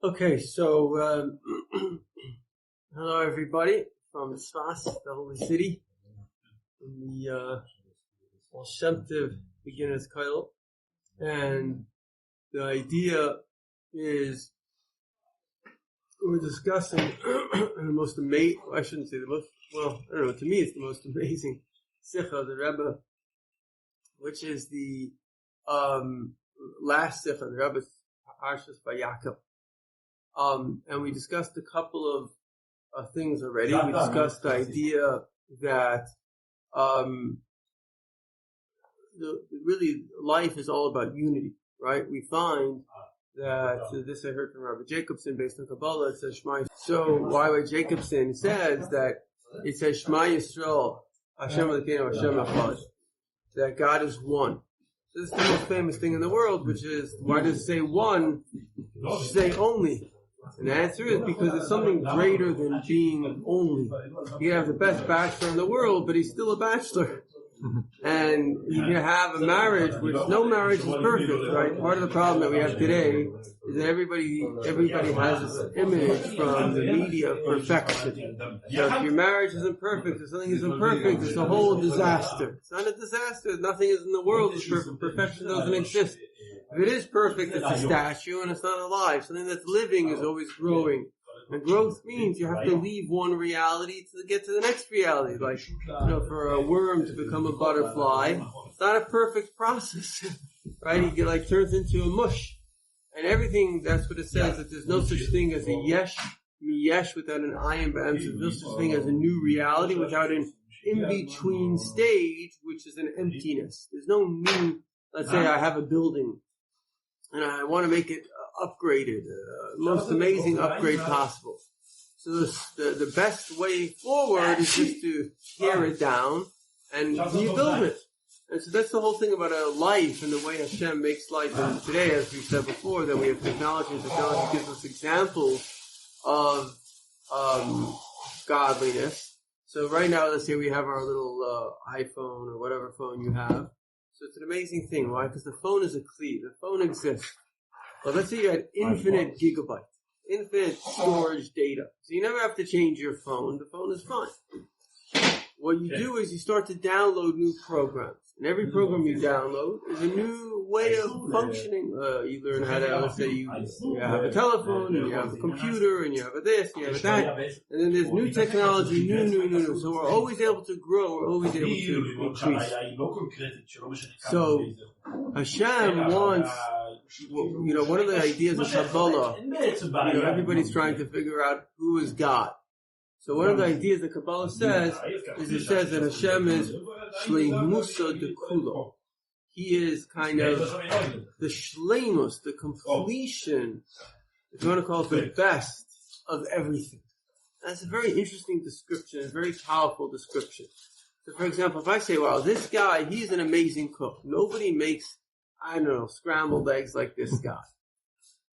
Okay, so hello everybody from Sfas, the holy city, in the Shem beginners Kollel, and the idea is we're discussing the most amazing. I shouldn't say the most. Well, I don't know. To me, it's the most amazing Sikha of the Rebbe, which is the last Sikha, the Rebbe's Parshas Vayakov. And we discussed a couple of things already. We discussed the idea that really life is all about unity, right? We find that this I heard from Rabbi Jacobson based on Kabbalah. It says Shema. So Rabbi Jacobson says that it says Shema Yisrael, Hashem Elokeinu, Hashem Echad, that God is one. So this is the most famous thing in the world, which is, why does it say one? It should say only. And the answer is because there's something greater than being only. You can have the best bachelor in the world, but he's still a bachelor. And you can have a marriage, which no marriage is perfect, right? Part of the problem that we have today is that everybody has this image from the media of perfection. So if your marriage isn't perfect, if something isn't perfect, it's a whole disaster. It's not a disaster. Nothing is in the world is perfect. Perfection doesn't exist. If it is perfect, it's a statue and it's not alive. Something that's living is always growing. And growth means you have to leave one reality to get to the next reality. Like, for a worm to become a butterfly, it's not a perfect process, right? He turns into a mush. And everything, that's what it says, that there's no such thing as a yesh, mi-yesh without an ayin b'em. There's no such thing as a new reality without an in-between stage, which is an emptiness. There's no new, let's say I have a building, and I want to make it upgraded, most amazing upgrade possible. So the best way forward is just to tear it down and rebuild it. And so that's the whole thing about a life and the way Hashem makes life. And today, as we said before, that we have technology, and technology gives us examples of godliness. So right now, let's say we have our little iPhone or whatever phone you have. So it's an amazing thing. Why? Because the phone is a kli. The phone exists. But let's say you had infinite gigabytes, infinite storage data. So you never have to change your phone. The phone is fine. What you do is you start to download new programs. And every program you download is a new way of functioning. You learn how to, let's say you have a telephone, and you have a computer, and you have a this, and you have a that. And then there's new technology, new. So we're always able to grow. We're always able to increase. So Hashem wants, one of the ideas of Kabbalah, everybody's trying to figure out who is God. So one of the ideas that Kabbalah says is it says that Hashem is Shleimusa de Kulo. He is kind of the Shleimus, the completion, if you want to call it the best of everything. That's a very interesting description, a very powerful description. So for example, if I say, wow, this guy, he's an amazing cook. Nobody makes, scrambled eggs like this guy.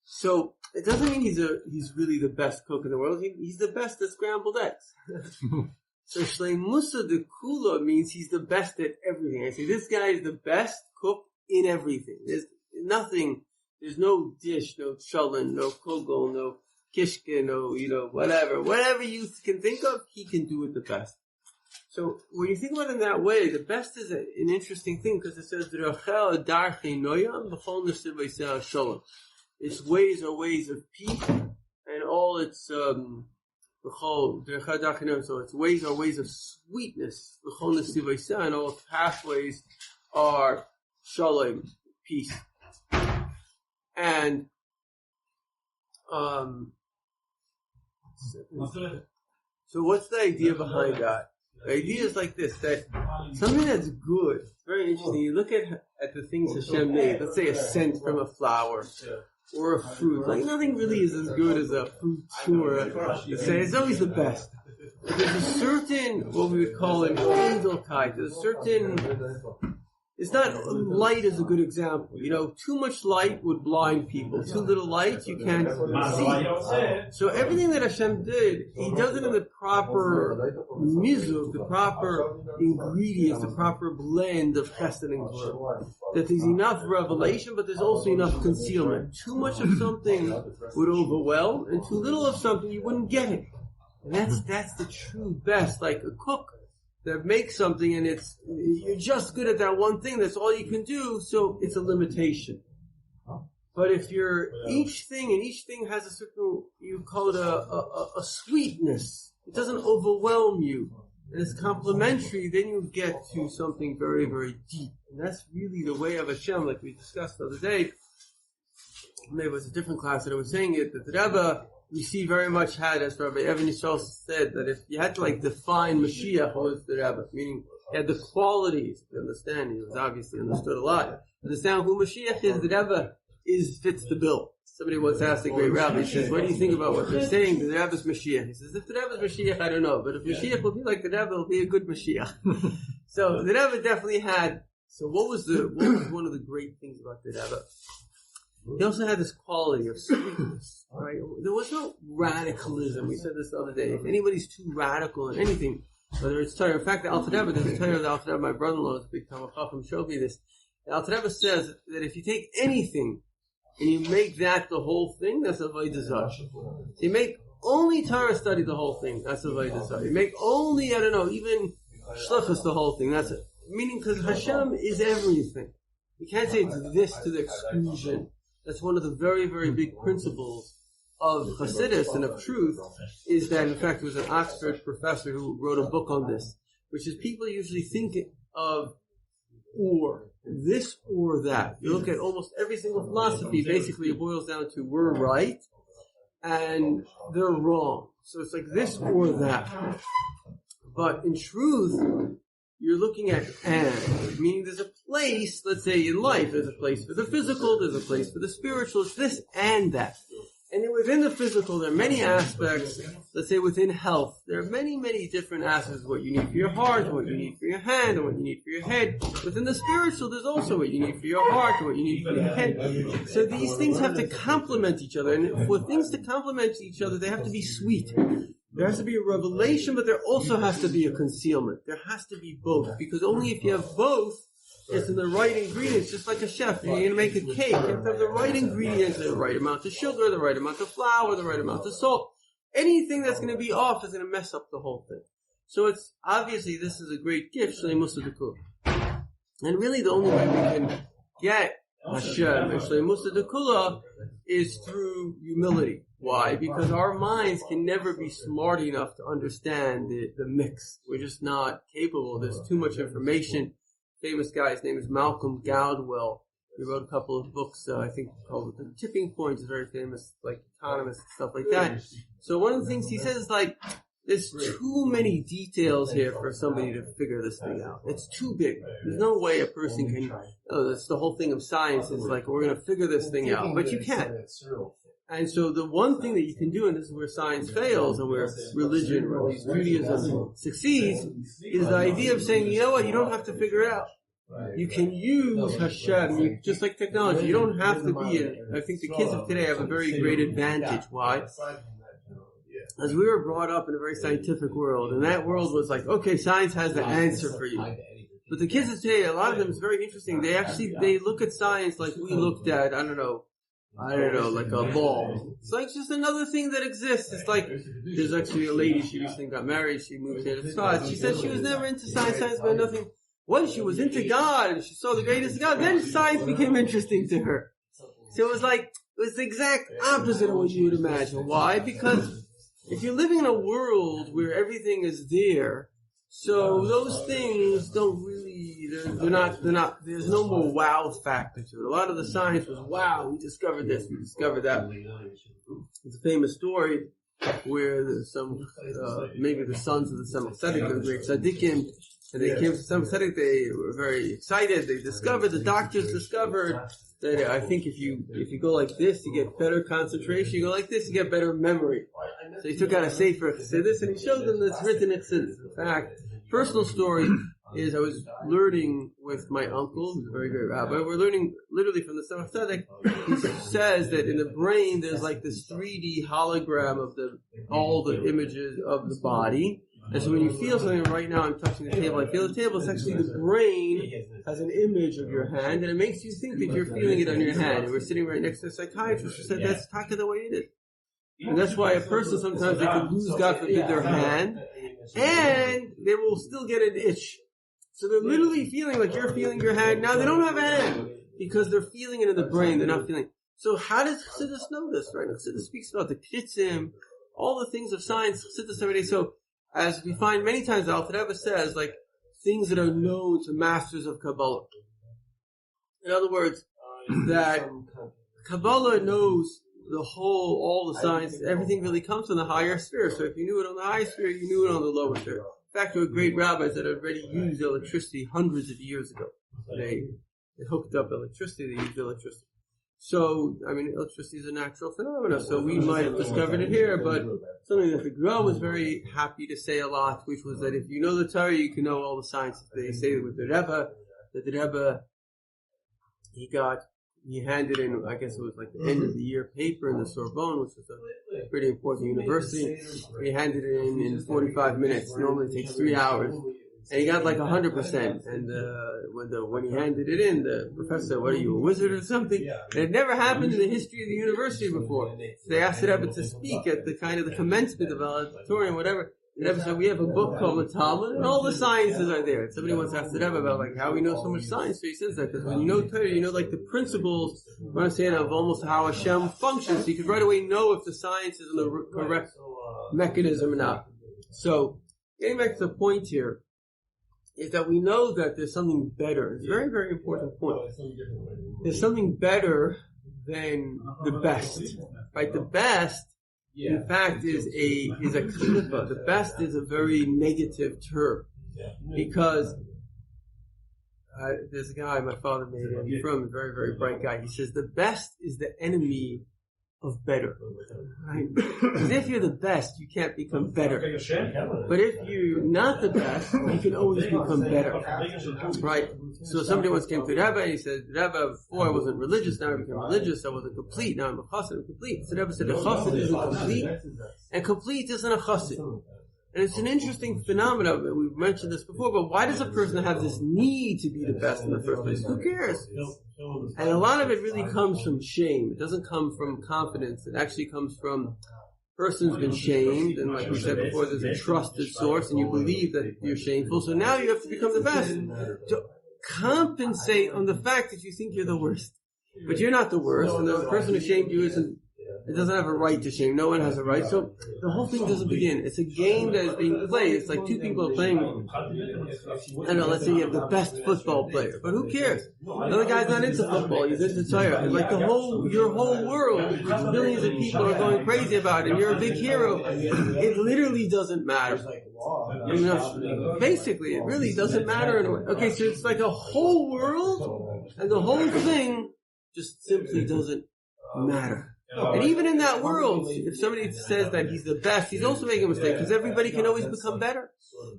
So it doesn't mean he's really the best cook in the world. He's the best at scrambled eggs. So Shleimusa de Kula means he's the best at everything. I say this guy is the best cook in everything. There's nothing. There's no dish, no cholent, no kogel, no kishke, no whatever you can think of, he can do it the best. So when you think about it in that way, the best is an interesting thing because it says its ways are ways of peace, and all its so its ways are ways of sweetness, and all its pathways are shalom, peace. And so what's the idea behind that? The idea is like this, that something that's good, it's very interesting. You look at the things Hashem made, let's say a scent from a flower, or a fruit. Like nothing really is as good as a fruit, it's always the best. But there's a certain, what we would call an edelkeit, there's a certain it's not, light is a good example. Too much light would blind people. Too little light, you can't see. So everything that Hashem did, He does it in the proper mizuk, the proper ingredients, the proper blend of chesed and glory. That there's enough revelation, but there's also enough concealment. Too much of something would overwhelm, and too little of something you wouldn't get it. And that's the true best, like a cook that makes something and you're just good at that one thing, that's all you can do, so it's a limitation. But if each thing has a certain, you call it a sweetness, it doesn't overwhelm you, and it's complementary, then you get to something very, very deep. And that's really the way of Hashem, like we discussed the other day. Maybe it was a different class that I was saying it, that the Rebbe, we see very much had, as Rabbi Evan Yisrael said, that if you had to define Mashiach, what was the Rebbe? Meaning, he had the qualities to understand. He was obviously understood a lot. To understand who Mashiach is, the Rebbe fits the bill. Somebody once asked the great rabbi, he says, what do you think about what they're saying? The Rebbe's Mashiach. He says, if the Rebbe's Mashiach, I don't know. But if Mashiach will be like the Rebbe, it'll be a good Mashiach. So the Rebbe definitely had, so what was one of the great things about the Rebbe? He also had this quality of sweetness, right? There was no radicalism. We said this the other day. If anybody's too radical in anything, whether it's Torah, in fact, the Alter Rebbe, there's a Torah of the Alter Rebbe, my brother-in-law is a big Talmud Chacham, showed me this. The Alter Rebbe says that if you take anything and you make that the whole thing, that's avodah zarah. So you make only Torah study the whole thing, that's avodah zarah. You make only, even shlichus the whole thing, that's it. Meaning, because Hashem is everything. You can't say it's this to the exclusion. That's one of the very, very big principles of Hasidus and of truth, is that, in fact, there was an Oxford professor who wrote a book on this, which is people usually think of or, this or that. You look at almost every single philosophy, basically it boils down to we're right and they're wrong. So it's like this or that. But in truth, you're looking at and, meaning there's a place, let's say in life, there's a place for the physical, there's a place for the spiritual, it's this and that. And then within the physical, there are many aspects, let's say within health, there are many, many different aspects of what you need for your heart, and what you need for your hand, and what you need for your head. Within the spiritual, there's also what you need for your heart, and what you need for your head. So these things have to complement each other, and for things to complement each other, they have to be sweet. There has to be a revelation, but there also has to be a concealment. There has to be both, because only if you have both, it's in the right ingredients, just like a chef. You're going to make a cake, you have to have the right ingredients, the right amount of sugar, the right amount of flour, the right amount of salt. Anything that's going to be off is going to mess up the whole thing. So it's, obviously, this is a great gift, Shlei Musa Dekula. And really the only way we can get Hashem and Shlei Musa Dekula is through humility. Why? Because our minds can never be smart enough to understand the mix. We're just not capable. There's too much information. Famous guy, his name is Malcolm Gladwell. He wrote a couple of books, I think called The Tipping Point, is very famous, like economist and stuff like that. So one of the things he says is like, there's too many details here for somebody to figure this thing out. It's too big. There's no way a person can, that's the whole thing of science is like, we're going to figure this thing out. But you can't. And so the one thing that you can do, and this is where science fails and where religion, or at least Judaism succeeds, is the idea of saying, you know what, you don't have to figure it out. You can use Hashem, just like technology. You don't have to be I think the kids of today have a very great advantage. Why? As we were brought up in a very scientific world, and that world was like, okay, science has the answer for you. But the kids of today, a lot of them is very interesting. They look at science like we looked at, I don't know, like a ball. It's like just another thing that exists. It's like, there's actually a lady, she recently got married, she moved here to Scotland. She said she was never into science meant nothing. Once she was into God, and she saw the greatest God, then science became interesting to her. So it was the exact opposite of what you would imagine. Why? Because if you're living in a world where everything is there, so those things don't really, they're not, there's no more wow factor to it. A lot of the science was, wow, we discovered this, we discovered that. It's a famous story where there's some, maybe the sons of the Shem the great tzaddikim, and they came to some Tzaddik, they were very excited, the doctors discovered that I think if you go like this, you get better concentration, you go like this, you get better memory. So he took out a sefer Chassidus and he showed them that it's written in Chassidus. In fact, personal story, is I was learning with my uncle, who's a very great rabbi. We're learning literally from the Samach Tzedek. He says that in the brain there's like this 3D hologram of all the images of the body. And so when you feel something, right now I'm touching the table, I feel the table, it's actually the brain has an image of your hand, and it makes you think that you're feeling it on your hand. And we're sitting right next to a psychiatrist who said that's taka the way it is. And that's why a person sometimes they could lose, God forbid, their hand, and they will still get an itch. So they're literally feeling like you're feeling your hand. Now they don't have a hand because they're feeling it in the brain. They're not feeling. So how does Chassidus know this? Right? Chassidus speaks about the kritzim, all the things of science. Chassidus every day. So as we find many times, the Alter Rebbe says like things that are known to masters of Kabbalah. In other words, that Kabbalah knows all the science, everything really comes from the higher sphere. So if you knew it on the higher sphere, you knew it on the lower sphere. In fact, there were great rabbis that had already used electricity hundreds of years ago. They hooked up electricity, they used electricity. So, electricity is a natural phenomenon, so we might have discovered it here, but something that the Gra was very happy to say a lot, which was that if you know the Torah, you can know all the sciences. They say with the Rebbe, that the Rebbe, he handed in, I guess it was like the end of the year paper in the Sorbonne, which was a pretty important university. He handed it in 45 minutes. It normally takes 3 hours. And he got like 100%. And when he handed it in, the professor said, "What are you, a wizard or something?" And it never happened in the history of the university before. So they asked the Rebbe to speak at the kind of the commencement of valedictorian, whatever. The Rebbe said, "We have a book called the Talmud, and all the sciences are there." And somebody once asked the Rebbe about like how we know so much science. So he says that because when you know Torah, you know like the principles, what I'm saying, of almost how Shem functions. So you could right away know if the science is in the correct mechanism or not. So getting back to the point here is that we know that there's something better. It's a very, very important point. There's something better than the best, right? The best, in fact, is a klipa. The best is a very negative term because there's a guy my father made him from, a very, very bright guy. He says the best is the enemy of better. Right? Because if you're the best, you can't become better. But if you're not the best, you can always become better. Right? So somebody once came to the Rebbe and he said, "Rebbe, before I wasn't religious, now I became religious. I wasn't complete. Now I'm a chassid. I'm complete." So the Rebbe said, "The chassid isn't complete, and complete isn't a chassid." And it's an interesting phenomenon. We've mentioned this before, but why does a person have this need to be the best in the first place? Who cares? And a lot of it really comes from shame. It doesn't come from confidence. It actually comes from a person who's been shamed, and like we said before, there's a trusted source, and you believe that you're shameful, so now you have to become the best. To compensate on the fact that you think you're the worst. But you're not the worst, and the person who shamed you it doesn't have a right to shame. No one has a right. So the whole thing doesn't begin. It's a game that is being played. It's like two people are playing. I don't know, let's say you have the best football player, but who cares? The other guy's not into football. He's into Torah. It's like your whole world, which millions of people are going crazy about, and you're a big hero. It literally doesn't matter. Basically, it really doesn't matter in a way. Okay, so it's like a whole world, and the whole thing just simply doesn't matter. And even in that world, if somebody says that he's the best, he's also making a mistake because everybody can always become better.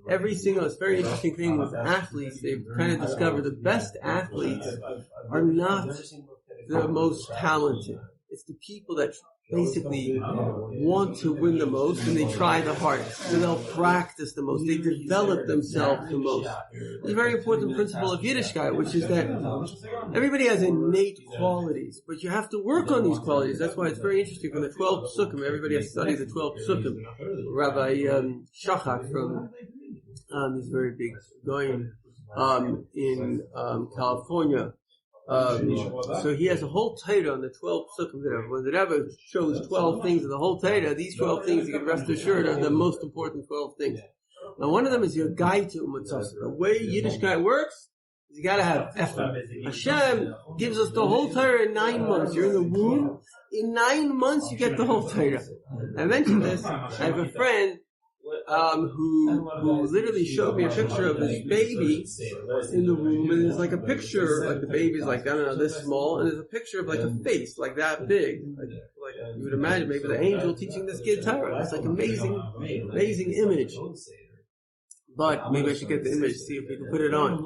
It's a very interesting thing with athletes. They've kind of discovered the best athletes are not the most talented. It's the people that basically want to win the most and they try the hardest. So they'll practice the most. They develop themselves the most. It's a very important principle of Yiddishkeit, which is that everybody has innate qualities, but you have to work on these qualities. That's why it's very interesting from the 12 Psukim. Everybody has studied the 12 Psukim. Rabbi Shachat from he's very big going in California. So he has a whole Torah on the 12 Psukim there. When the Rebbe shows 12 things of the whole Torah, these 12 things, you can rest assured, are the most important 12 things. Now one of them is your guide to Umatzasa. The way Yiddishkeit works is you gotta have effort. Hashem gives us the whole Torah in 9 months. You're in the womb. In 9 months you get the whole Torah. I mentioned this. I have a friend who literally showed me a picture of his baby in the womb, and there's like a picture, like the baby's like, I don't know, this small, and there's a picture of like a face, like that big. Like you would imagine maybe the angel teaching this kid Torah. It's like amazing image. But maybe I should get the image, see if we can put it on.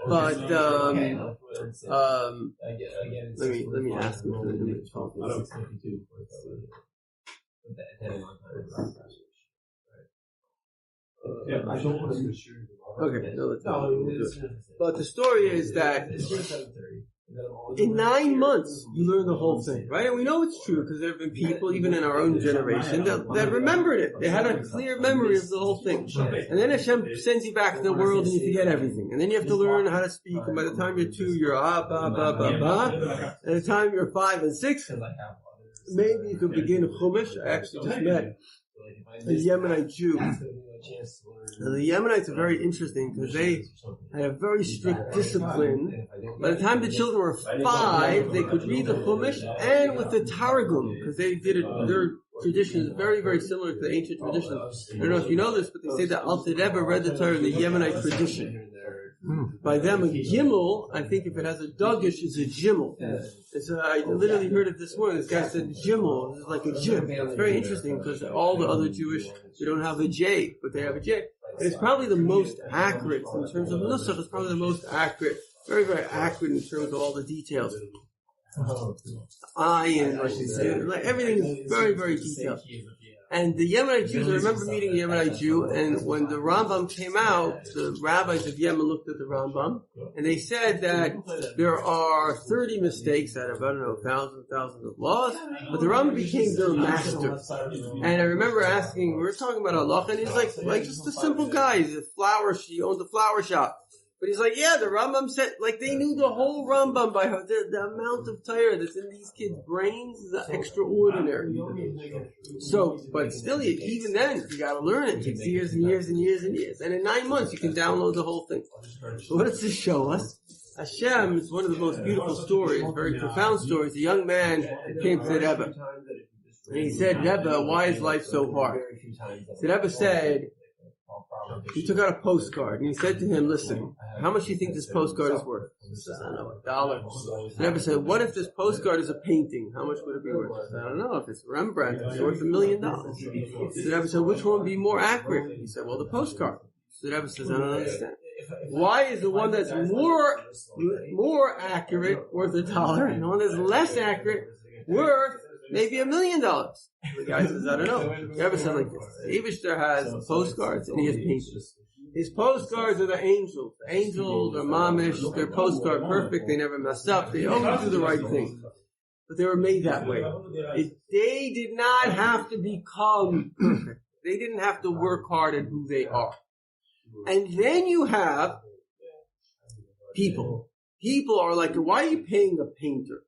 But let me ask him for the image. Okay, no, let's not. But the story is that in 9 months you learn the whole thing, right? And we know it's true because there have been people, even in our own generation, that remembered it. They had a clear memory of the whole thing. And then Hashem sends you back to the world and you forget everything. And then you have to learn how to speak. And by the time you're 2, you're ba ba ba ba. And by the time you're 5 and 6, maybe you could begin Chumash. I actually just met a Yemenite Jew. Now, the Yemenites are very interesting because they had a very strict discipline. By the time the children were 5, they could read the Chumash and with the Targum because they did it. Their tradition is very, very similar to the ancient tradition. I don't know if you know this, but they say that Alter Rebbe read the Torah in the Yemenite tradition. By them, a gimel, I think if it has a dagish, it's a gimel. So I literally heard it this morning. This guy said gimel. It's like a gym. It's very interesting because all the other Jewish, they don't have a J, but they have a J. And it's probably the most accurate in terms of nusach. It's probably the most accurate, very, very accurate in terms of all the details. And like everything is very, very detailed. And the Yemenite Jews, I remember meeting a Yemenite Jew, and when the Rambam came out, the rabbis of Yemen looked at the Rambam, and they said that there are 30 mistakes out of, I don't know, thousands of laws, but the Rambam became their master. And I remember asking, we were talking about Allah, and he's like just a simple guy, he owned a flower shop. But he's like, yeah, the Rambam said, like they knew the whole Rambam by heart. The amount of Torah that's in these kids' brains is extraordinary. So, but still, even then, you gotta learn it. It takes years and years and years and years. And in 9 months, you can download the whole thing. So what does this show us? Hashem is one of the most beautiful stories, very profound stories. A young man came to the Rebbe. And he said, Rebbe, why is life so hard? The Rebbe said, he took out a postcard and he said to him, listen, how much do you think this postcard is worth? He says, I don't know, $1. The Rebbe said, what if this postcard is a painting? How much would it be worth? He said, I don't know, if it's Rembrandt, it's worth $1 million. The Rebbe said, which one would be more accurate? He said, well, the postcard. So the Rebbe says, I don't understand. Why is the one that's more accurate worth $1 and the one that's less accurate worth maybe $1 million? The guy says, I don't know. The Rebbe said like this. Abishter has postcards and he has paintings. His postcards are the angels. The angels are mamish. They're postcard perfect. They never mess up. They always do the right thing. But they were made that way. They did not have to become perfect. They didn't have to work hard at who they are. And then you have people. People are like, why are you paying a painter?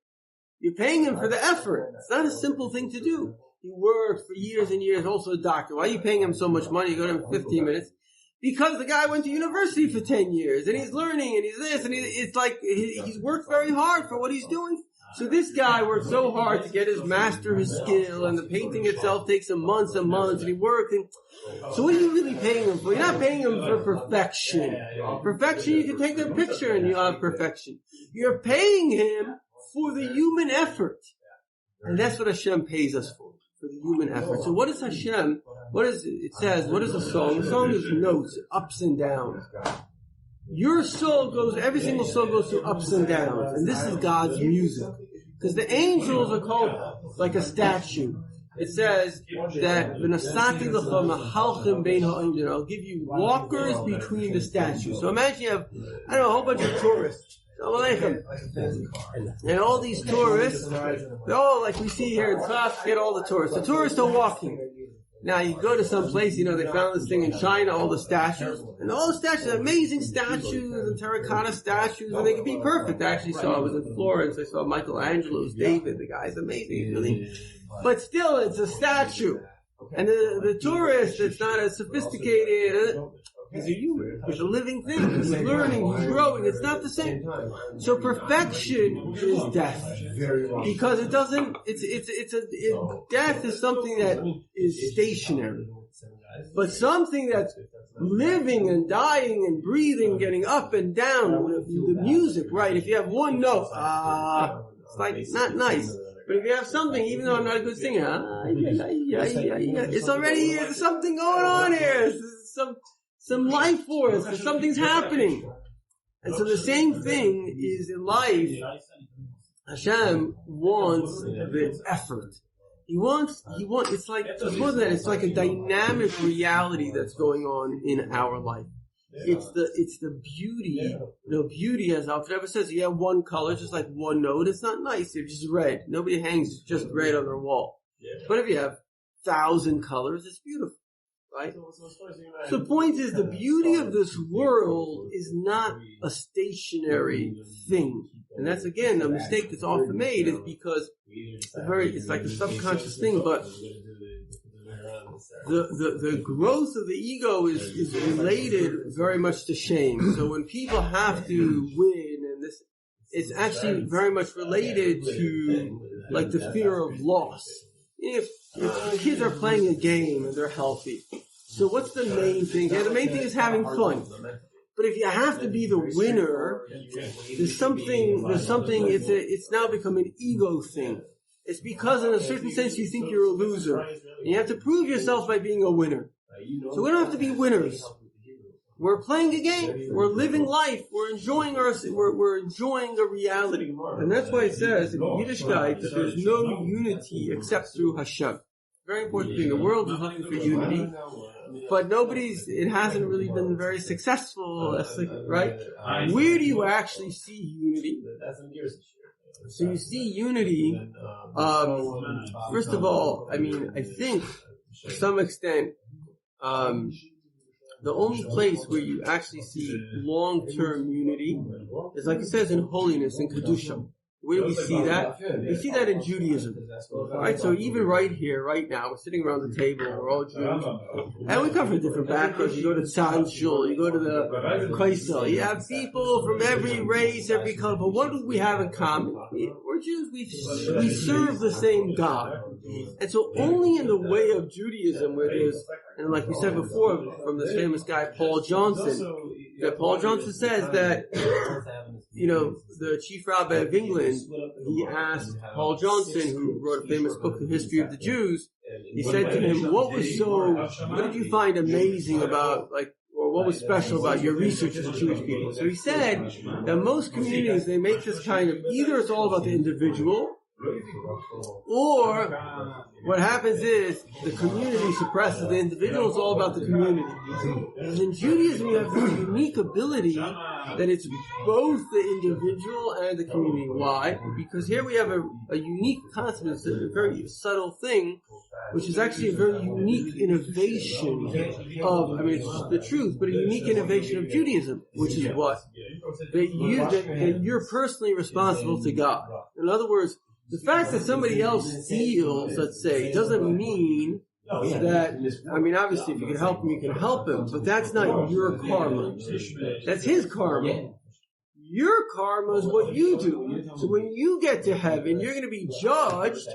You're paying him for the effort. It's not a simple thing to do. He worked for years and years, also a doctor. Why are you paying him so much money? You go to him 15 minutes. Because the guy went to university for 10 years, and he's learning, and he's this, and it's like, he's worked very hard for what he's doing. So this guy worked so hard to get master his skill, and the painting itself takes him months and months, and he worked, and so what are you really paying him for? You're not paying him for perfection. Perfection, you can take their picture and you'll have perfection. You're paying him for the human effort. And that's what Hashem pays us for the human effort. So what is Hashem? What is it says, what is a song? A song is notes, ups and downs. Your soul goes, every single soul goes through ups and downs. And this is God's music. Because the angels are called like a statue. It says that I'll give you walkers between the statues. So imagine you have, I don't know, a whole bunch of tourists. And all these tourists, they're all like we see here in Tzfat, get all the tourists. The tourists are walking. Now you go to some place, they found this thing in China, all the statues. And all the statues, amazing statues and terracotta statues, and they can be perfect. I actually I was in Florence, I saw Michelangelo's David, the guy's amazing, really. But still, it's a statue. And the tourist, it's not as sophisticated. He's a human. He's a living thing. He's learning. He's growing. It's not the same. So perfection is death, because it doesn't. Death is something that is stationary, but something that's living and dying and breathing, getting up and down. The music, right? If you have one note, it's like not nice. But if you have something, even though I'm not a good singer, it's already there's something going on here. some life force, because something's happening. And so the same thing is in life. Hashem wants the effort. He wants, it's more than that, it's like a dynamic reality that's going on in our life. It's the beauty, beauty, as Alfred ever says, you have one color, just like one note, it's not nice, it's just red. Nobody hangs just red on their wall. But if you have 1,000 colors, it's beautiful, right? So the point is, the beauty of this world is not a stationary thing. And that's, again, a mistake that's often made, is because it's like a subconscious thing, but the growth of the ego is related very much to shame. So when people have to win, and this, it's actually very much related to like the fear of loss. If the kids are playing a game and they're healthy, so what's the main thing? Yeah, the main thing is having fun. But if you have to be the winner, there's something, it's now become an ego thing. It's because in a certain sense you think you're a loser. And you have to prove yourself by being a winner. So we don't have to be winners. We're playing a game. We're living life. We're enjoying we're enjoying a reality. And that's why it says in Yiddishkeit that there's no unity except through Hashem. Very important thing. The world is looking for unity. But it hasn't really been very successful, right? Where do you actually see unity? So you see unity, first of all, I think to some extent, the only place where you actually see long-term unity is, like it says, in holiness, in Kedusha. Where do we see that? We see that in Judaism. Right? So even right here, right now, we're sitting around the table, we're all Jews, and we come from different backgrounds. You go to Tzad Shul, you go to the Kollel, you have people from every race, every color, but what do we have in common? We're Jews, we serve the same God. And so only in the way of Judaism, where there's, and like we said before, from this famous guy, Paul Johnson, that Paul Johnson says that, the chief rabbi of England, he asked Paul Johnson, who wrote a famous book, The History of the Jews, he said to him, what did you find amazing about, or what was special about your research of the Jewish people? So he said that most communities, they make this kind of, either it's all about the individual, or what happens is the community suppresses the individual. It's all about the community. And in Judaism, you have this unique ability that it's both the individual and the community. Why? Because here we have a unique concept. It's a very subtle thing, which is actually a very unique innovation of, it's the truth, but a unique innovation of Judaism, which is what? That you're personally responsible to God. In other words, the fact that somebody else steals, let's say, doesn't mean that, obviously if you can help him, you can help him, but that's not your karma. That's his karma. Your karma is what you do. So when you get to heaven, you're going to be judged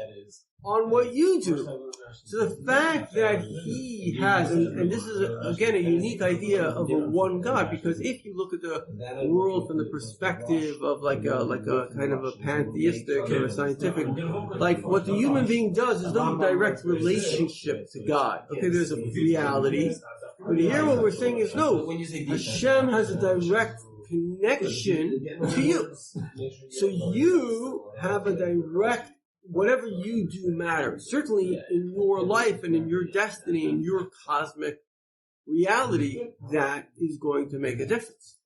on what you do. So the fact that he has, and this is again a unique idea of a one God, because if you look at the world from the perspective of like a kind of a pantheistic or a scientific, like what the human being does is no direct relationship to God. Okay, there's a reality. But here what we're saying is no, Hashem has a direct connection to you. So you have a direct, whatever you do matters. Certainly in your life and in your destiny, in your cosmic reality, that is going to make a difference.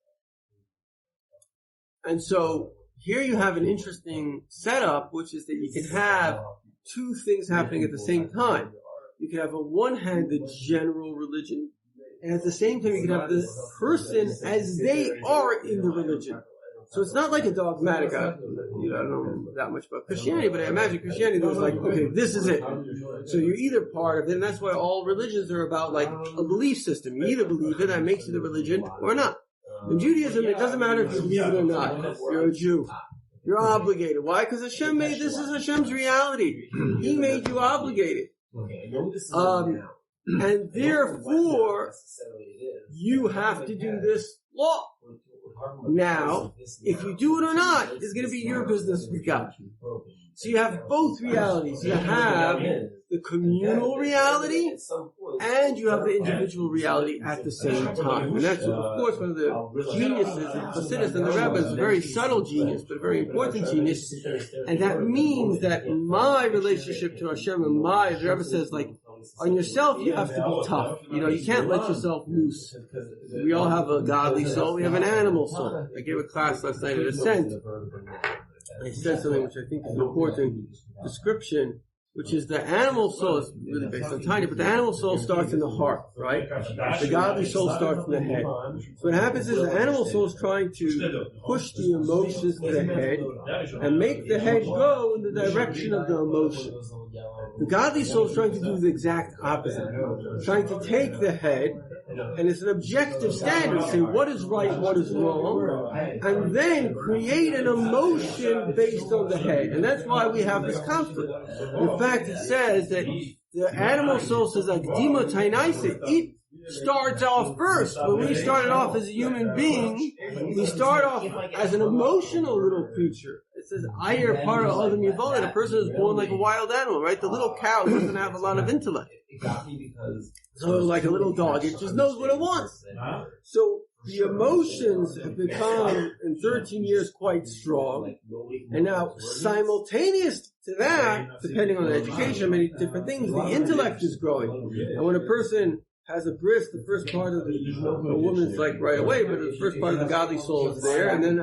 And so here you have an interesting setup, which is that you can have two things happening at the same time. You can have on one hand the general religion, and at the same time you can have the person as they are in the religion. So it's not like a dogmatic, I don't know that much about Christianity, but I imagine Christianity was like, okay, this is it. So you're either part of it, and that's why all religions are about like a belief system. You either believe it, that makes you the religion, or not. In Judaism, it doesn't matter if you believe it or not. You're a Jew. You're obligated. Why? Because Hashem made, this is Hashem's reality. He made you obligated. And therefore, you have to do this law. Now, if you do it or not, it's going to be your business with God. So you have both realities. You have the communal reality and you have the individual reality at the same time. And that's, of course, one of the geniuses of Hasidus and the Rebbe. Is a very subtle genius, but a very important genius. And that means that my relationship to Hashem and the Rebbe says, like, on yourself, you have to be tough. You can't let yourself loose. We all have a godly soul. We have an animal soul. I gave a class last night at Ascent. I said something which I think is an important description, which is the animal soul is really based on tiny, but the animal soul starts in the heart, right? The godly soul starts in the head. So what happens is the animal soul is trying to push the emotions to the head and make the head go in the direction of the emotions. The godly soul is trying to do the exact opposite. Trying to take the head, and it's an objective standard, say what is right, what is wrong, and then create an emotion based on the head. And that's why we have this conflict. In fact, it says that the animal soul says, Akdima Tainaisa, it starts off first. When we started off as a human being, we start off as an emotional little creature. It says, Ayer para adam yivoled, a person is born like a wild animal, right? The little cow doesn't have a lot of intellect. So like a little dog, it just knows what it wants. So the emotions have become, in 13 years, quite strong. And now, simultaneous to that, depending on the education, many different things, the intellect is growing. And when a person has a bris, the first part of the woman's like right away, but the first part of the godly soul is there, and then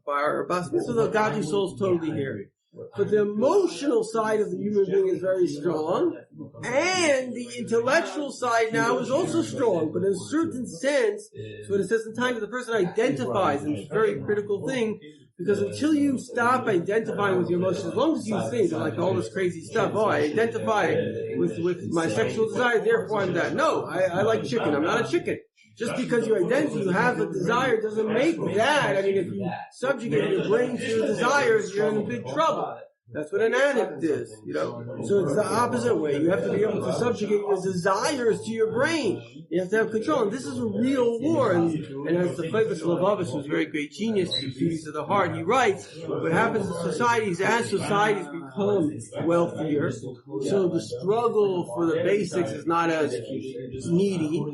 by our bas mitzvah, the godly soul is totally here. But the emotional side of the human being is very strong, and the intellectual side now is also strong, but in a certain sense, it's what it says in time, the person identifies, and it's a very critical thing, because until you stop identifying with your emotions, as long as you think, like all this crazy stuff, I identify with my sexual desire, therefore I'm that. No, I like chicken, I'm not a chicken. Just because you identify, you have a desire, doesn't make that. I mean, if you subjugate your brain to your desires, you're in big trouble. That's what an addict is, So it's the opposite way. You have to be able to subjugate your desires to your brain. You have to have control. And this is a real war. And as the Flavus Lavavis, who's a very great genius, Duties of the Heart, he writes, what happens in societies, as societies become wealthier, so the struggle for the basics is not as needy.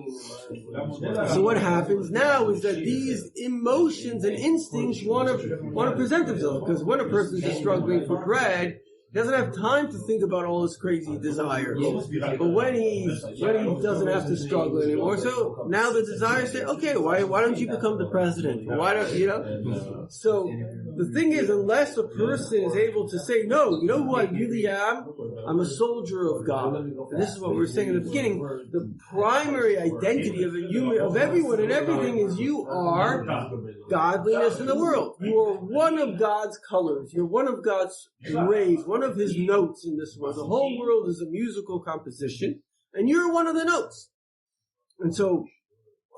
So what happens now is that these emotions and instincts want to present themselves. Because when a person is struggling for bread, he doesn't have time to think about all his crazy desires. But when he doesn't have to struggle anymore, so now the desires say, okay, why don't you become the president? Why don't So the thing is, unless a person is able to say, no, you know who I really am? I'm a soldier of God. And this is what we were saying in the beginning. The primary identity of a human, of everyone and everything, is you are godliness in the world. You are one of God's colors. You're one of God's rays, one of His notes in this world. The whole world is a musical composition, and you're one of the notes. And so,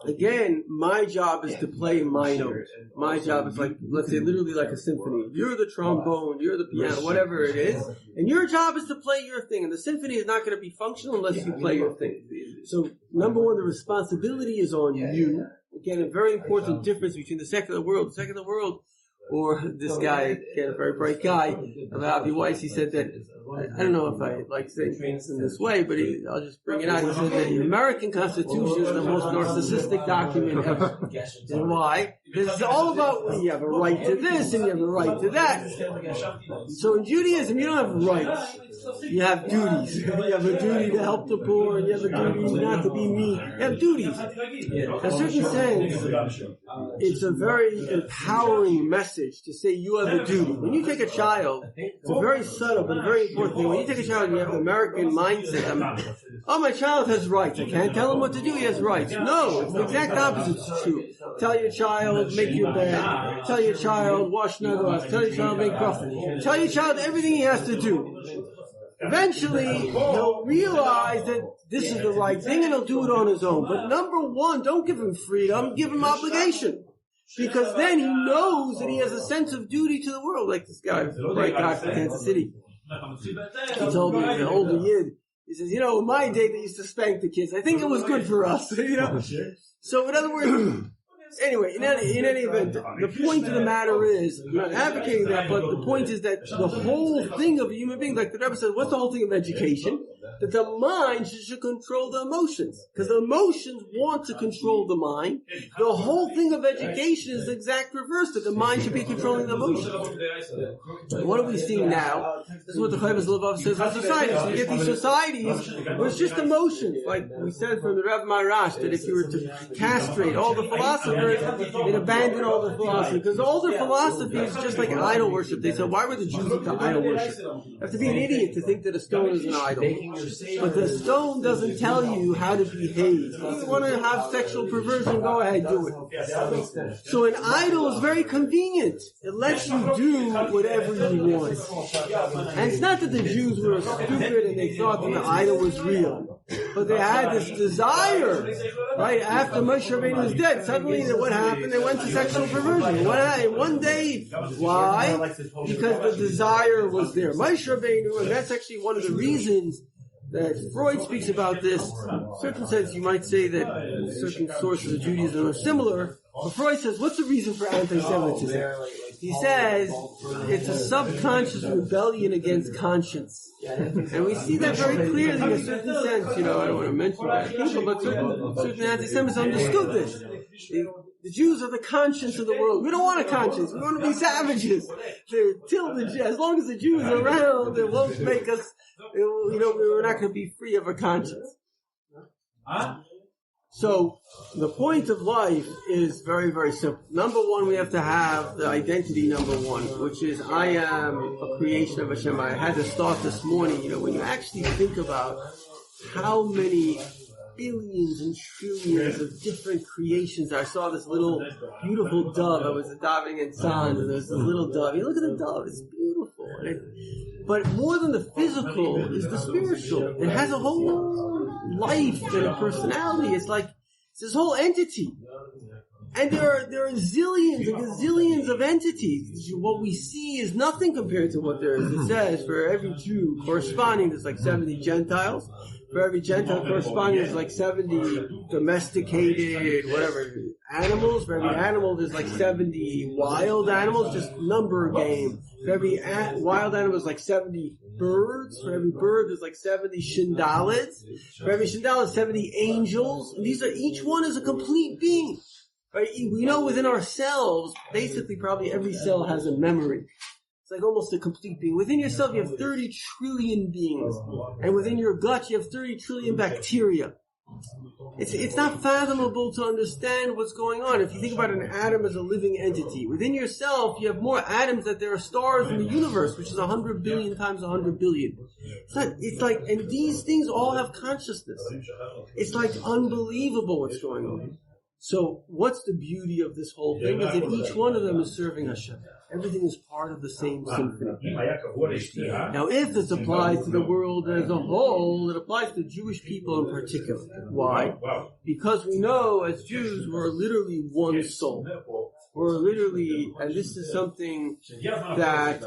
again, my job is to play my note. My job is like, let's say, literally like a symphony. You're the trombone, you're the piano, whatever it is. And your job is to play your thing. And the symphony is not going to be functional unless you play your thing. So, number one, the responsibility is on you. Again, a very important difference between the secular world. The secular world, or this guy, again, a very bright guy, about Avi Weiss, he said that, I don't know if I like saying things in this way, but I'll just bring it out. He said that the American Constitution is the most narcissistic document ever. And why? Because it's all about, you have a right to this and you have a right to that. So in Judaism, you don't have rights. You have duties. You have a duty to help the poor, and you have a duty not to be mean. You have duties. In a certain sense, it's a very empowering message to say you have a duty. When you take a child, it's a very subtle but very important thing. When you take a child and you have the American mindset, my child has rights. I can't tell him what to do. He has rights. No, it's the exact opposite is true. Tell your child, make your bed. Tell your child, wash nuggets. Tell your child, make coffee. Tell your child everything he has to do. Eventually, he'll realize that this is the right thing and he'll do it on his own. But number one, don't give him freedom, give him obligation. Because then he knows that he has a sense of duty to the world. Like this guy, right guy from Kansas City. He told me, he's an older yid. He says, in my day they used to spank the kids. I think it was good for us, So in other words, Anyway, in any event, the point of the matter is, I'm not advocating that, but the point is that the whole thing of a human being, like the Rebbe said, what's the whole thing of education? That the mind should control the emotions. Because the emotions want to control the mind. The whole thing of education is the exact reverse, that the mind should be controlling the emotions. And what are we seeing now? This is what the Chavis Levov says in society. So you get these societies where it's just emotions. Like we said from the Rebbe Marash, that if you were to castrate all the philosophers, they'd abandon all the philosophy. Because all their philosophy is just like idol worship. They said, why were the Jews into idol worship? You have to be an idiot to think that a stone is an idol. But the stone doesn't tell you how to behave. If you want to have sexual perversion, go ahead, do it. So an idol is very convenient. It lets you do whatever you want. And it's not that the Jews were stupid and they thought that the idol was real. But they had this desire, right? After Moshe Rabbeinu was dead, suddenly what happened? They went to sexual perversion. One day, why? Because the desire was there. Moshe Rabbeinu, and that's actually one of the reasons that Freud speaks about this. In a certain sense, you might say that certain sources of Judaism are similar. But Freud says, what's the reason for anti-Semitism? He says it's a subconscious rebellion against conscience. And we see that very clearly in a certain sense. I don't want to mention that people, but certain anti-Semites understood this. The Jews are the conscience of the world. We don't want a conscience. We want to be savages. As long as the Jews are around, it won't make us, we're not going to be free of a conscience. So the point of life is very, very simple. Number one, we have to have the identity number one, which is I am a creation of Hashem. I had this thought this morning, when you actually think about how many billions and trillions of different creations. I saw this little beautiful dove. I was diving in sand, and there's this little dove. You look at the dove; it's beautiful. But more than the physical is the spiritual. It has a whole life and a personality. It's like it's this whole entity. And there are zillions and gazillions of entities. What we see is nothing compared to what there is. It says for every Jew corresponding, there's like 70 Gentiles. For every Gentile corresponding, there's like 70 domesticated, animals. For every animal, there's like 70 wild animals, just number game. For every wild animal, there's like 70 birds. For every bird, there's like 70 shindalids. For every shindalid, 70 angels. And each one is a complete being. Right? We know within ourselves, basically probably every cell has a memory. It's like almost a complete being. Within yourself, you have 30 trillion beings. And within your gut, you have 30 trillion bacteria. It's not fathomable to understand what's going on. If you think about an atom as a living entity, within yourself, you have more atoms that there are stars in the universe, which is 100 billion times 100 billion. And these things all have consciousness. It's like unbelievable what's going on. So what's the beauty of this whole thing is that each one of them is serving Hashem. Everything is part of the same symphony. Now, if this applies to the world as a whole, it applies to Jewish people in particular. Why? Because we know as Jews, we're literally one soul. We're literally, and this is something that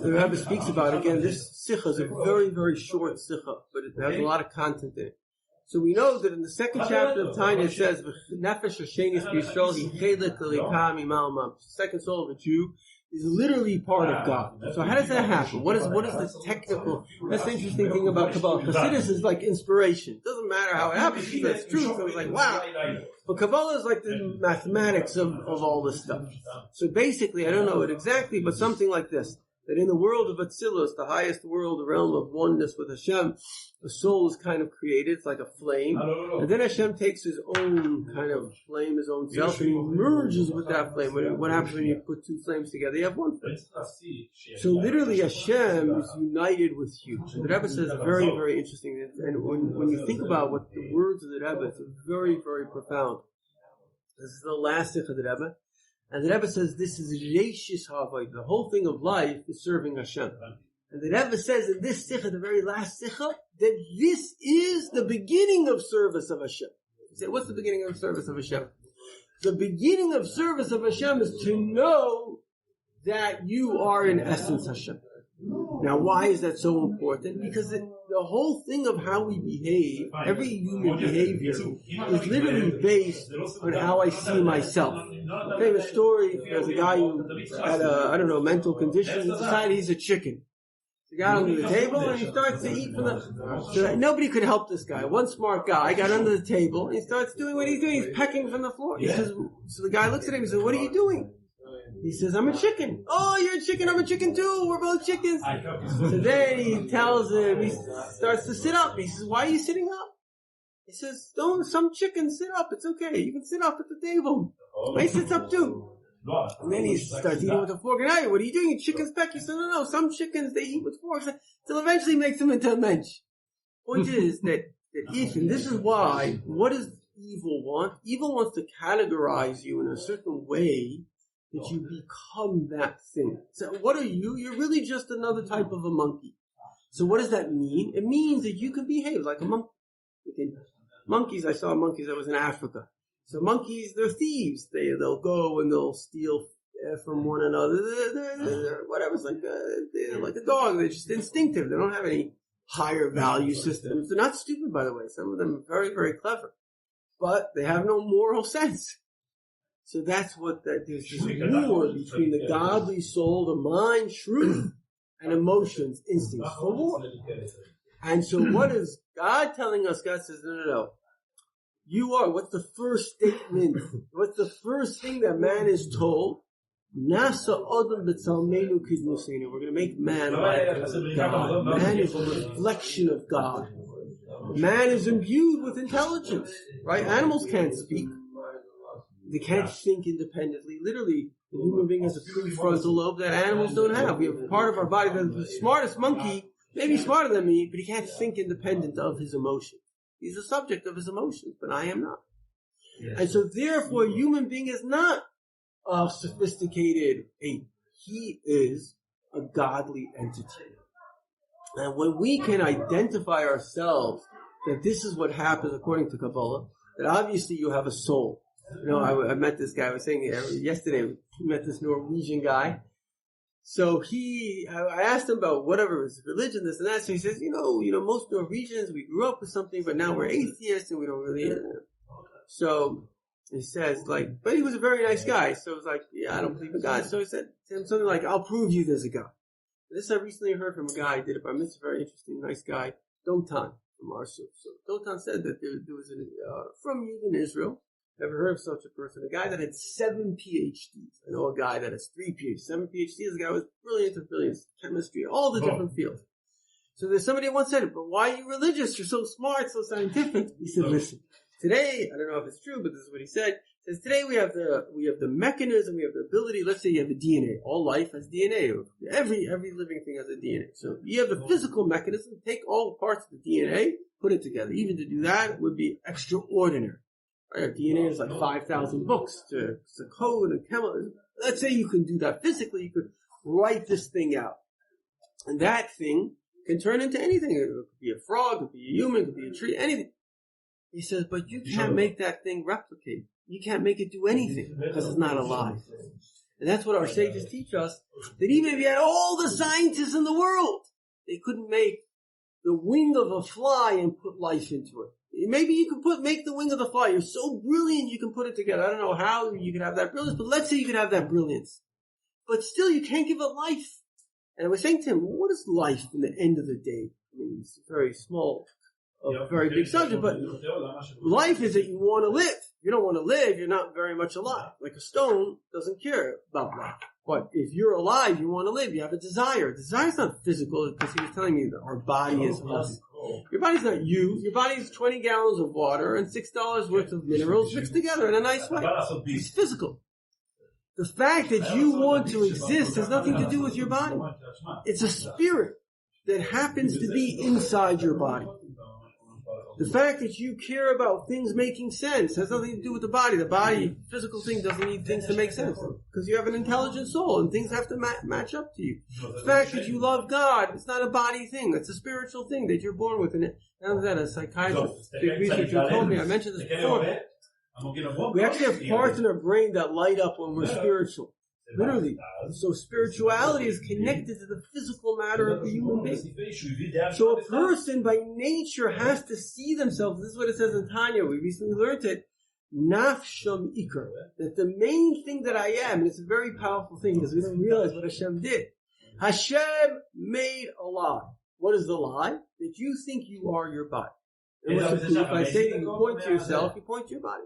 the Rebbe speaks about. Again, this sikha is a very, very short sikha, but it has a lot of content in it. So we know that in the second chapter of Tanya it says, "Nefesh Hashenis B'Yisrael Hichelik L'Likam Imal Mam." The second soul of a Jew is literally part of God. So how does that happen? What is this technical? That's the interesting thing about Kabbalah. Chassidus is like inspiration. It doesn't matter how it happens, because it's true. So it's like, wow. But Kabbalah is like the mathematics of all this stuff. So basically, I don't know it exactly, but something like this. That in the world of Atzilus, the highest world, the realm of oneness with Hashem, the soul is kind of created. It's like a flame. And then Hashem takes his own kind of flame, his own self, and he merges with that flame. What happens when you put two flames together? You have one flame. So literally Hashem is united with you. The Rebbe says very, very interesting. And when you think about what the words of the Rebbe, it's very, very profound. This is the last sikh of the Rebbe. And the Rebbe says this is Reishis Havai. The whole thing of life is serving Hashem. And the Rebbe says in this sikha, the very last sikha, that this is the beginning of service of Hashem. You say, what's the beginning of service of Hashem? The beginning of service of Hashem is to know that you are in essence Hashem. Now, why is that so important? Because the whole thing of how we behave, every human behavior, is literally based on how I see myself. Famous story, there's a guy who had a mental condition. He decided he's a chicken. He got under the table and he starts to eat from so nobody could help this guy. One smart guy got under the table and he starts doing what he's doing. He's pecking from the floor. He says, so the guy looks at him and says, what are you doing? He says, I'm a chicken. Oh, you're a chicken. I'm a chicken too. We're both chickens. So then he tells him, he starts to sit up. He says, why are you sitting up? He says, don't some chickens sit up. It's okay. You can sit up at the table. He sits up too. And then he starts eating with a fork. And hey, what are you doing? Chickens peck. He says, no. Some chickens, they eat with forks. Till eventually makes them into a mensch. Point is that Ethan, this is why, what does evil want? Evil wants to categorize you in a certain way that you become that thing. So what are you? You're really just another type of a monkey. So what does that mean? It means that you can behave like a monkey. Monkeys, I saw monkeys that was in Africa. So monkeys, they're thieves. They'll go and they'll steal from one another. They're whatever. It's they're like a dog. They're just instinctive. They don't have any higher value systems. They're not stupid, by the way. Some of them are very, very clever. But they have no moral sense. So that's what there's this war between the godly soul, the mind, truth, and emotions, instincts for war. And so what is God telling us? God says, no. You are, what's the first statement? What's the first thing that man is told? Nasa Adam b'tzalmenu kidmosenu. We're going to make man like God. Man is a reflection of God. Man is imbued with intelligence, right? Animals can't speak. They can't think independently. Literally, the human being has a prefrontal lobe that animals don't have. We have part of our body that the smartest monkey, maybe smarter than me, but he can't think independent of his emotions. He's the subject of his emotions, but I am not. Yes. And so therefore, a human being is not a sophisticated ape. He is a godly entity. And when we can identify ourselves that this is what happens according to Kabbalah, that obviously you have a soul. I met this guy. I was saying yesterday, we met this Norwegian guy. So I asked him about whatever his religion, this and that. So he says, most Norwegians, we grew up with something, but now we're atheists and we don't really. So he says, but he was a very nice guy. So it was I don't believe in God. So he said to him something like, I'll prove you there's a God. This I recently heard from a guy who did it by Mr. Very interesting, nice guy, Dotan from our source. So Dotan said that there was from in Israel. Never heard of such a person. A guy that had 7 PhDs. I know a guy that has 3 PhDs. 7 PhDs. This guy was brilliant in brilliance, chemistry, all the different fields. So there's somebody who once said, but why are you religious? You're so smart, so scientific. He said, listen, today, I don't know if it's true, but this is what he said. He says, today we have the mechanism, we have the ability. Let's say you have a DNA. All life has DNA. Every living thing has a DNA. So you have the physical mechanism. Take all parts of the DNA, put it together. Even to do that would be extraordinary. Our DNA is 5,000 books to code and chemical. Let's say you can do that physically. You could write this thing out. And that thing can turn into anything. It could be a frog, it could be a human, it could be a tree, anything. He says, but you can't make that thing replicate. You can't make it do anything because it's not alive. And that's what our sages teach us, that even if you had all the scientists in the world, they couldn't make the wing of a fly and put life into it. Maybe you could make the wing of the fly. You're so brilliant you can put it together. I don't know how you can have that brilliance, but let's say you could have that brilliance. But still you can't give it life. And I was saying to him, what is life in the end of the day? I mean, it's very small, a very big subject, but life is that you want to live. If you don't want to live, you're not very much alive. Like a stone doesn't care about life. But if you're alive, you want to live, you have a desire. Desire's not physical, because he was telling me that our body is us. Your body's not you. Your body's 20 gallons of water and $6 worth of minerals mixed together in a nice way. It's physical. The fact that you want to exist has nothing to do with your body. It's a spirit that happens to be inside your body. The fact that you care about things making sense has nothing to do with the body. The body, physical thing, doesn't need things to make sense because you have an intelligent soul and things have to match up to you. The fact that you love God, it's not a body thing. It's a spiritual thing that you're born with. And not only that, a psychiatrist, big researcher told me, I mentioned this before, we actually have parts in our brain that light up when we're spiritual. Literally. So spirituality is connected to the physical matter of the human being. So a person by nature has to see themselves. This is what it says in Tanya. We recently learned it. Nafsham ikar. That the main thing that I am, and it's a very powerful thing because we don't realize what Hashem did. Hashem made a lie. What is the lie? That you think you are your body. And what's the proof? I say that you point to yourself, you point to your body.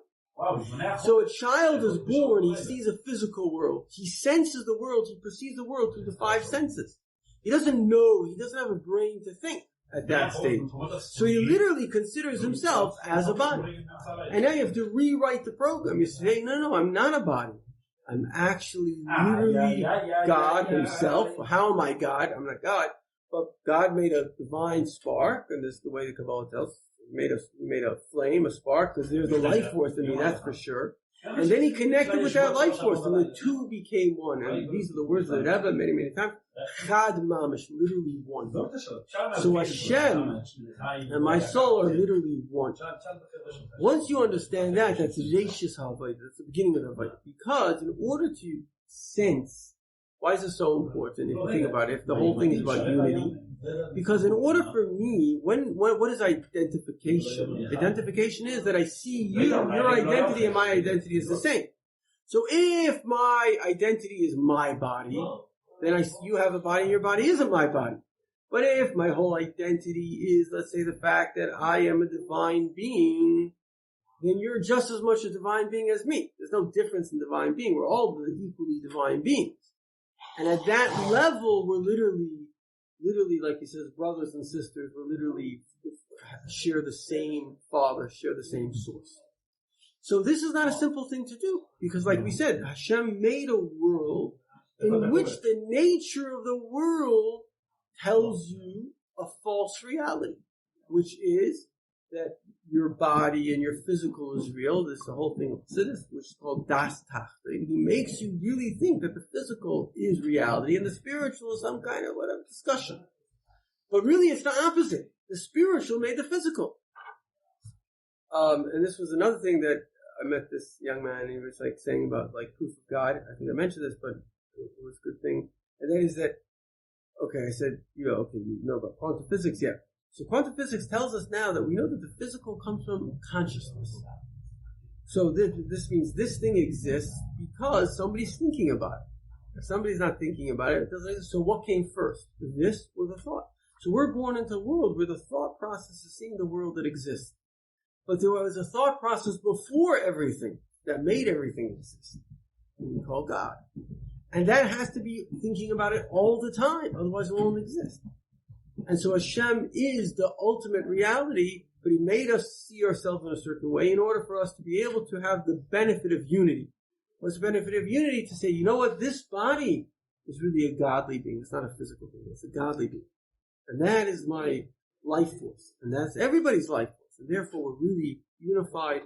So a child is born, he sees a physical world. He senses the world, he perceives the world through the five senses. He doesn't know, he doesn't have a brain to think at that stage. So he literally considers himself as a body. And now you have to rewrite the program. You say, no, I'm not a body. I'm actually literally God himself. How am I God? I'm not God. But God made a divine spark, and this is the way the Kabbalah tells. Made a flame, a spark, because there's a life force in me, that's for sure. And then he connected with that life force, and the two became one. And these are the words of the Rebbe many, many times. Chad mamish, literally one. So Hashem and my soul are literally one. Once you understand that, that's Reishis Havayit. That's the beginning of the Havayit. Because in order to sense, why is it so important if you think about it? If the whole thing is about unity. Because in order for me, what is identification? Identification is that I see you, your identity and my identity is the same. So if my identity is my body, then you have a body and your body isn't my body. But if my whole identity is, let's say, the fact that I am a divine being, then you're just as much a divine being as me. There's no difference in divine being. We're all equally divine beings. And at that level, we're literally, like he says, brothers and sisters, we're literally share the same Father, share the same source. So this is not a simple thing to do, because like we said, Hashem made a world in which the nature of the world tells you a false reality, which is that your body and your physical is real. This is the whole thing of Chassidus, which is called Das Tachtin. He makes you really think that the physical is reality and the spiritual is some kind of whatever discussion. But really it's the opposite. The spiritual made the physical. And this was another thing that I met this young man, and he was like saying about like proof of God. I think I mentioned this, but it was a good thing. And that is that, okay, I said, you know about quantum physics, yeah. So quantum physics tells us now that we know that the physical comes from consciousness. So this means this thing exists because somebody's thinking about it. If somebody's not thinking about it, it doesn't exist. So what came first, this or the thought? So we're born into a world where the thought process is seeing the world that exists. But there was a thought process before everything that made everything exist. We call God. And that has to be thinking about it all the time, otherwise it won't exist. And so Hashem is the ultimate reality, but He made us see ourselves in a certain way in order for us to be able to have the benefit of unity. What's the benefit of unity? To say, you know what, this body is really a godly being. It's not a physical being, it's a godly being. And that is my life force. And that's everybody's life force. And therefore we're really unified.